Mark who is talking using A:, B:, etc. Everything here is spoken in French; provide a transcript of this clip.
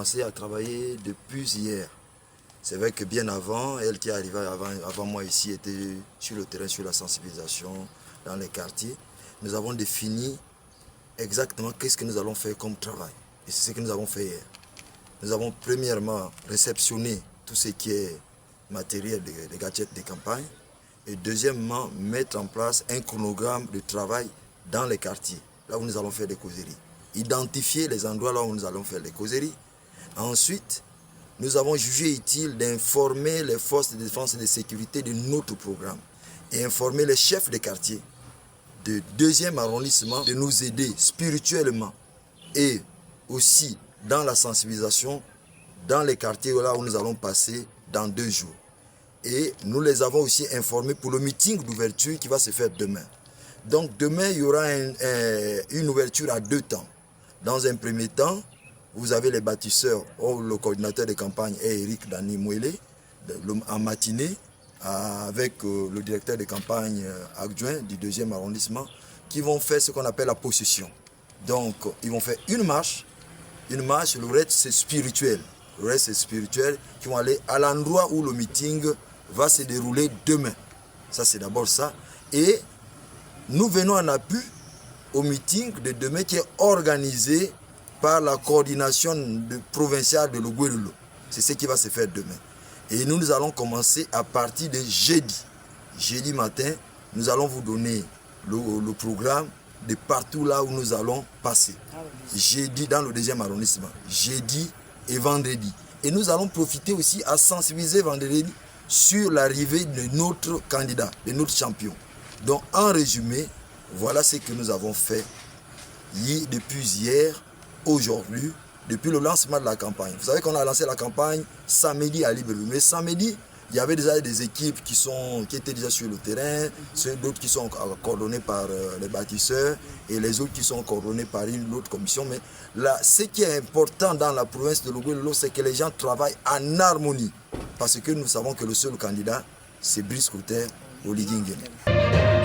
A: commencé à travailler depuis hier. C'est vrai que bien avant, elle qui est arrivée avant moi ici était sur le terrain, sur la sensibilisation dans les quartiers. Nous avons défini exactement qu'est-ce que nous allons faire comme travail. Et c'est ce que nous avons fait hier. Nous avons premièrement réceptionné tout ce qui est matériel, des gadgets de campagne. Et deuxièmement, mettre en place un chronogramme de travail dans les quartiers, là où nous allons faire des causeries. Identifier les endroits là où nous allons faire les causeries. Ensuite, nous avons jugé utile d'informer les forces de défense et de sécurité de notre programme et informer les chefs de quartier du 2e arrondissement de nous aider spirituellement et aussi dans la sensibilisation dans les quartiers là où nous allons passer dans 2 jours. Et nous les avons aussi informés pour le meeting d'ouverture qui va se faire demain. Donc demain, il y aura une ouverture à 2 temps. Dans un premier temps, vous avez les bâtisseurs, le coordinateur de campagne est Eric Dani Mouele, en matinée, avec le directeur de campagne adjoint du 2e arrondissement, qui vont faire ce qu'on appelle la possession. Donc, ils vont faire une marche, le reste c'est spirituel. Le reste c'est spirituel, qui vont aller à l'endroit où le meeting va se dérouler demain. Ça, c'est d'abord ça. Et nous venons en appui au meeting de demain qui est organisé par la coordination provinciale de l'Oguelolo. C'est ce qui va se faire demain. Et nous allons commencer à partir de jeudi. Jeudi matin, nous allons vous donner le programme de partout là où nous allons passer. Jeudi dans le 2e arrondissement. Jeudi et vendredi. Et nous allons profiter aussi à sensibiliser vendredi sur l'arrivée de notre candidat, de notre champion. Donc en résumé, voilà ce que nous avons fait depuis hier, aujourd'hui, depuis le lancement de la campagne. Vous savez qu'on a lancé la campagne samedi à Libreville. Mais samedi, il y avait déjà des équipes qui étaient déjà sur le terrain, d'autres qui sont coordonnées par les bâtisseurs et les autres qui sont coordonnés par une autre commission. Mais là, ce qui est important dans la province de l'Oguelolo, c'est que les gens travaillent en harmonie. Parce que nous savons que le seul candidat, c'est Brice Clotaire Oligui Nguema.